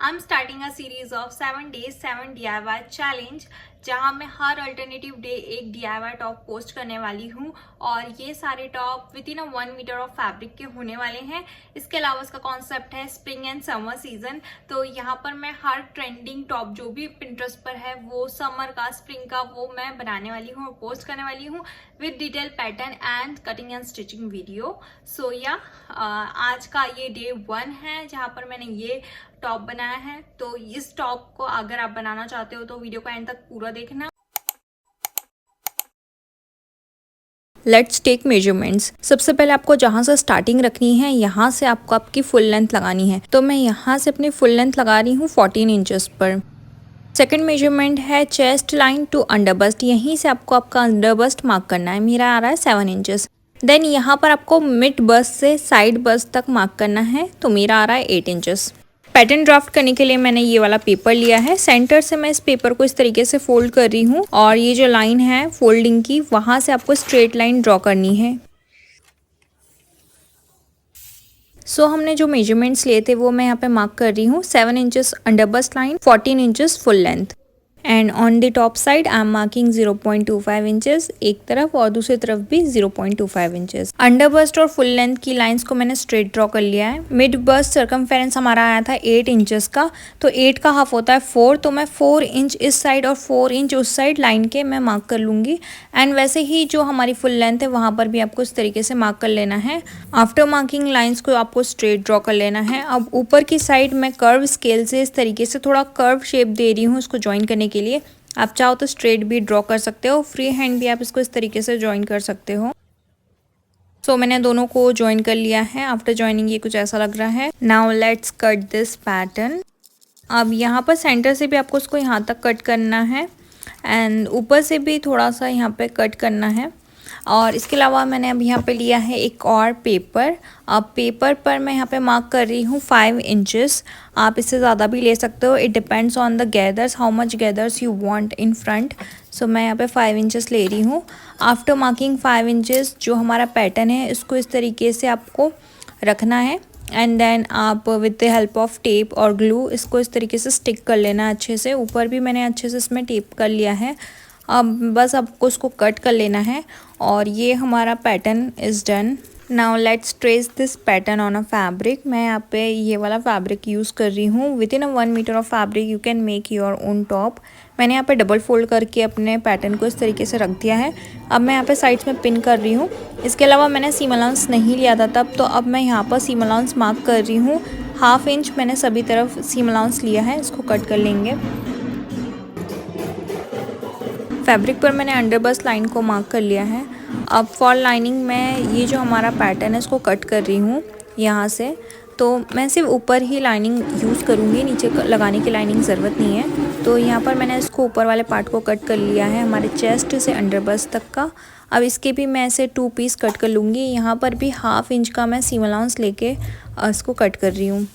I'm starting a series of 7 days 7 DIY challenge जहाँ मैं हर अल्टरनेटिव डे एक DIY टॉप पोस्ट करने वाली हूँ और ये सारे top within 1 metre of fabric के होने वाले हैं। इसके अलावा इसका कॉन्सेप्ट है स्प्रिंग एंड समर सीजन। तो यहाँ पर मैं हर ट्रेंडिंग टॉप जो भी पिंटरेस्ट पर है वो समर का स्प्रिंग का वो मैं बनाने वाली हूँ और पोस्ट करने वाली हूँ with detail pattern and cutting and stitching video. So या आज का ये डे 1 है जहाँ पर मैंने ये टॉप बनाया है। तो इस टॉप को अगर आप बनाना चाहते हो तो वीडियो को एंड तक पूरा देखना। Let's take measurements. सबसे पहले आपको जहाँ से स्टार्टिंग रखनी है यहाँ से आपको आपकी फुल लेंथ लगानी है। तो मैं यहाँ से अपनी फुल लेंथ लगा रही हूँ 14 इंचेस पर। सेकंड मेजरमेंट है chest line to under bust. यहीं से आपको आपका अंडर बस्ट मार्क करना है। मेरा आ रहा है 7 इंचेस। देन यहाँ पर आपको मिड बस्ट से साइड बस्ट तक मार्क करना है। तो मेरा आ रहा है 8 इंचेस। पैटर्न ड्राफ्ट करने के लिए मैंने ये वाला पेपर लिया है। सेंटर से मैं इस पेपर को इस तरीके से फोल्ड कर रही हूँ और ये जो लाइन है फोल्डिंग की वहां से आपको स्ट्रेट लाइन ड्रॉ करनी है। सो हमने जो मेजरमेंट्स लिए थे वो मैं यहाँ पे मार्क कर रही हूँ। 7 inches under bust line, 14 inches full length and on the top side I am marking 0.25 inches एक तरफ और दूसरी तरफ भी 0.25 इंचेस। अंडर बस्ट और फुल लेंथ की लाइंस को मैंने स्ट्रेट ड्रॉ कर लिया है। मिड बस्ट सर्कमफेरेंस हमारा आया था 8 इंचेस का। तो 8 का हाफ होता है 4। तो मैं 4 इंच इस साइड और 4 इंच उस साइड लाइन के मैं मार्क कर लूँगी। एंड वैसे ही जो हमारी फुल लेंथ है वहाँ पर भी आपको इस तरीके से मार्क कर लेना है। आफ्टर मार्किंग लाइन्स को आपको स्ट्रेट ड्रॉ कर लेना है। अब ऊपर की साइड मैं कर्व स्केल से इस तरीके से थोड़ा कर्व शेप दे रही हूँ इसको ज्वाइन करने के लिए। आप चाहो तो स्ट्रेट भी ड्रॉ कर सकते हो, फ्री हैंड भी आप इसको इस तरीके से ज्वाइन कर सकते हो। सो मैंने दोनों को ज्वाइन कर लिया है। आफ्टर ज्वाइनिंग ये कुछ ऐसा लग रहा है। Now let's cut this pattern. अब यहाँ पर सेंटर से भी आपको इसको यहाँ तक कट करना है एंड ऊपर से भी थोड़ा सा यहाँ पे कट करना है। और इसके अलावा मैंने अब यहाँ पे लिया है एक और पेपर। अब पेपर पर मैं यहाँ पे मार्क कर रही हूँ 5 इंचेस। आप इससे ज़्यादा भी ले सकते हो। It depends on the gathers, how much gathers you want in front. So मैं यहाँ पे 5 इंचेस ले रही हूँ। आफ्टर मार्किंग 5 इंचेस जो हमारा पैटर्न है इसको इस तरीके से आपको रखना है एंड देन आप with the help of tape और ग्लू इसको इस तरीके से स्टिक कर लेना अच्छे से। ऊपर भी मैंने अच्छे से इसमें टेप कर लिया है। अब बस आपको उसको कट कर लेना है और ये हमारा pattern is done. Now let's trace this pattern on a fabric. मैं यहाँ पे ये वाला फैब्रिक यूज़ कर रही हूँ। Within 1 metre of fabric you can make your own top. मैंने यहाँ पे डबल फोल्ड करके अपने पैटर्न को इस तरीके से रख दिया है। अब मैं यहाँ पे साइड्स में पिन कर रही हूँ। इसके अलावा मैंने सीम अलाउंस नहीं लिया था तब, तो अब मैं यहाँ पर सीम अलाउंस मार्क कर रही हूँ। 1/2 इंच मैंने सभी तरफ सीम अलाउंस लिया है। इसको कट कर लेंगे। फैब्रिक पर मैंने अंडर बस्ट लाइन को मार्क कर लिया है। अब फॉल लाइनिंग में ये जो हमारा पैटर्न है इसको कट कर रही हूँ यहाँ से। तो मैं सिर्फ ऊपर ही लाइनिंग यूज़ करूँगी, नीचे लगाने की लाइनिंग ज़रूरत नहीं है। तो यहाँ पर मैंने इसको ऊपर वाले पार्ट को कट कर लिया है हमारे चेस्ट से अंडर बस्ट तक का। अब इसके भी मैं ऐसे 2 पीस कट कर लूँगी। यहाँ पर भी 1/2 इंच का मैं सीम अलाउंस लेके इसको कट कर रही हूँ।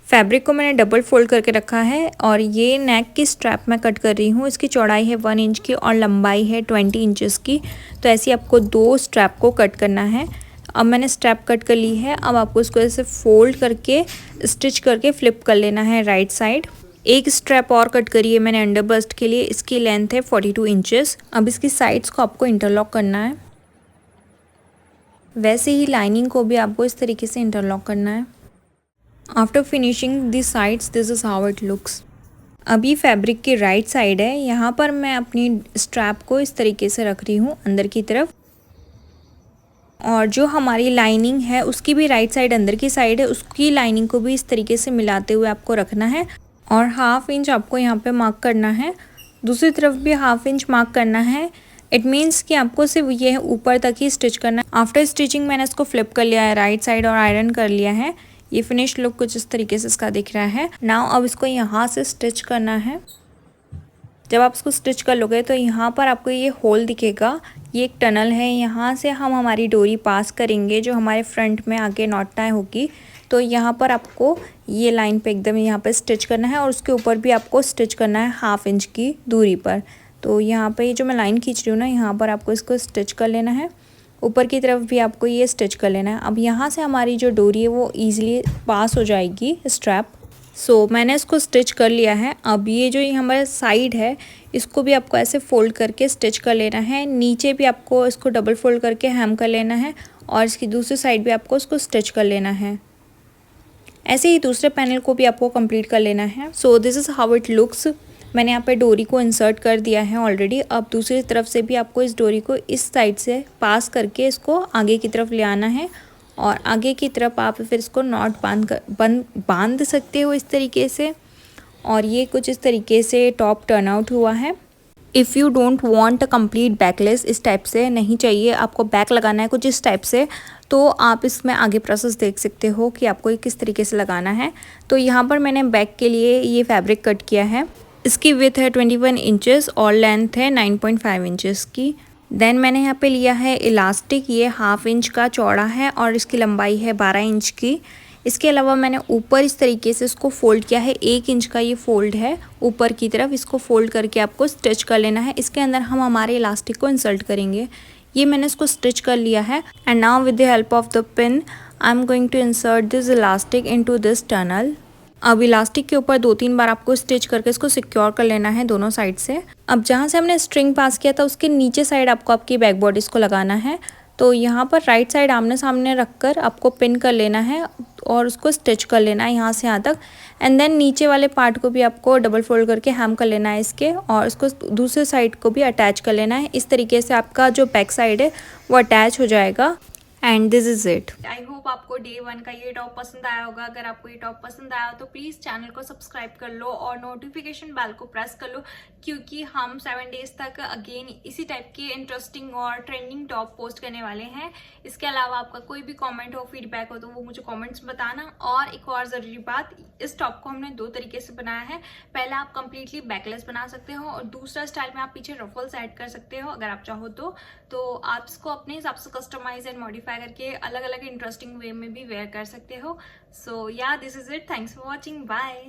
फैब्रिक को मैंने डबल फोल्ड करके रखा है और ये नेक की स्ट्रैप मैं कट कर रही हूँ। इसकी चौड़ाई है 1 इंच की और लंबाई है 20 इंचेस की। तो ऐसे आपको 2 स्ट्रैप को कट करना है। अब मैंने स्ट्रैप कट कर ली है। अब आपको इसको ऐसे फोल्ड करके स्टिच करके फ्लिप कर लेना है राइट साइड। एक स्ट्रैप और कट करी है मैंने अंडर बस्ट के लिए। इसकी लेंथ है 42 इंचेस। अब इसकी साइड्स को आपको इंटरलॉक करना है। वैसे ही लाइनिंग को भी आपको इस तरीके से इंटरलॉक करना है। After finishing the sides this is how it looks. अभी फैब्रिक की राइट साइड है। यहाँ पर मैं अपनी स्ट्रैप को इस तरीके से रख रही हूँ अंदर की तरफ और जो हमारी लाइनिंग है उसकी भी राइट साइड अंदर की साइड है, उसकी लाइनिंग को भी इस तरीके से मिलाते हुए आपको रखना है और 1/2 इंच आपको यहाँ पे मार्क करना है। दूसरी तरफ भी 1/2 इंच मार्क करना है। इट मीन्स कि आपको सिर्फ ये ऊपर तक ही स्टिच करना है। आफ्टर स्टिचिंग मैंने इसको फ्लिप कर लिया है राइट साइड और आयरन कर लिया है। ये फिनिश लुक कुछ इस तरीके से इसका दिख रहा है। नाउ अब इसको यहाँ से स्टिच करना है। जब आप इसको स्टिच कर लोगे तो यहाँ पर आपको ये होल दिखेगा। ये एक टनल है, यहाँ से हम हमारी डोरी पास करेंगे जो हमारे फ्रंट में आगे नॉट टाई होगी। तो यहाँ पर आपको ये लाइन पे एकदम यहाँ पे स्टिच करना है और उसके ऊपर भी आपको स्टिच करना है 1/2 इंच की दूरी पर। तो यहाँ पे जो मैं लाइन खींच रही हूँ ना, यहाँ पर आपको इसको स्टिच कर लेना है। ऊपर की तरफ भी आपको ये स्टिच कर लेना है। अब यहाँ से हमारी जो डोरी है वो ईजिली पास हो जाएगी स्ट्रैप। सो मैंने इसको स्टिच कर लिया है। अब ये हमारा साइड है इसको भी आपको ऐसे फोल्ड करके स्टिच कर लेना है। नीचे भी आपको इसको डबल फोल्ड करके हेम कर लेना है और इसकी दूसरी साइड भी आपको इसको स्टिच कर लेना है। ऐसे ही दूसरे पैनल को भी आपको कंप्लीट कर लेना है। So this is how it looks. मैंने यहाँ पे डोरी को इंसर्ट कर दिया है ऑलरेडी। अब दूसरी तरफ से भी आपको इस डोरी को इस साइड से पास करके इसको आगे की तरफ ले आना है और आगे की तरफ आप फिर इसको नॉट बांध सकते हो इस तरीके से। और ये कुछ इस तरीके से टॉप टर्न आउट हुआ है। If you don't want a complete backless, इस टाइप से नहीं चाहिए आपको बैक लगाना है कुछ इस टाइप से, तो आप इसमें आगे प्रोसेस देख सकते हो कि आपको ये किस तरीके से लगाना है। तो यहाँ पर मैंने बैक के लिए ये फैब्रिक कट किया है। इसकी विथ है 21 इंचेस और लेंथ है 9.5 इंचेस की। देन मैंने यहाँ पे लिया है इलास्टिक, ये 1/2 इंच का चौड़ा है और इसकी लंबाई है 12 इंच की। इसके अलावा मैंने ऊपर इस तरीके से इसको फोल्ड किया है, 1 इंच का ये फोल्ड है ऊपर की तरफ। इसको फोल्ड करके आपको स्टिच कर लेना है। इसके अंदर हम हमारे इलास्टिक को इंसर्ट करेंगे। ये मैंने इसको स्टिच कर लिया है and now with the help of the pin I am going to insert this elastic into this tunnel. अब इलास्टिक के ऊपर 2-3 बार आपको स्टिच करके इसको सिक्योर कर लेना है दोनों साइड से। अब जहाँ से हमने स्ट्रिंग पास किया था उसके नीचे साइड आपको आपकी बैक बॉडी को लगाना है। तो यहाँ पर राइट साइड आमने सामने रखकर आपको पिन कर लेना है और उसको स्टिच कर लेना है यहाँ से यहाँ तक। एंड देन नीचे वाले पार्ट को भी आपको डबल फोल्ड करके हैम कर लेना है इसके और इसको दूसरे साइड को भी अटैच कर लेना है। इस तरीके से आपका जो बैक साइड है वो अटैच हो जाएगा and this is it. I hope आपको डे 1 का ये टॉप पसंद आया होगा। अगर आपको ये टॉप पसंद आया तो प्लीज़ चैनल को सब्सक्राइब कर लो और नोटिफिकेशन बेल को प्रेस कर लो, क्योंकि हम 7 डेज तक अगेन इसी टाइप के इंटरेस्टिंग और ट्रेंडिंग टॉप पोस्ट करने वाले हैं। इसके अलावा आपका कोई भी कमेंट हो, फीडबैक हो तो वो मुझे कमेंट्स बताना। और एक और ज़रूरी बात, इस टॉप को हमने 2 तरीके से बनाया है। पहला आप कंप्लीटली बैकलेस बना सकते हो और दूसरा स्टाइल में आप पीछे रफल्स ऐड कर सकते हो अगर आप चाहो तो आप इसको अपने हिसाब से कस्टमाइज एंड मॉडिफाई करके अलग अलग इंटरेस्टिंग वे में भी वेयर कर सकते हो। So yeah this is it, thanks for watching, bye.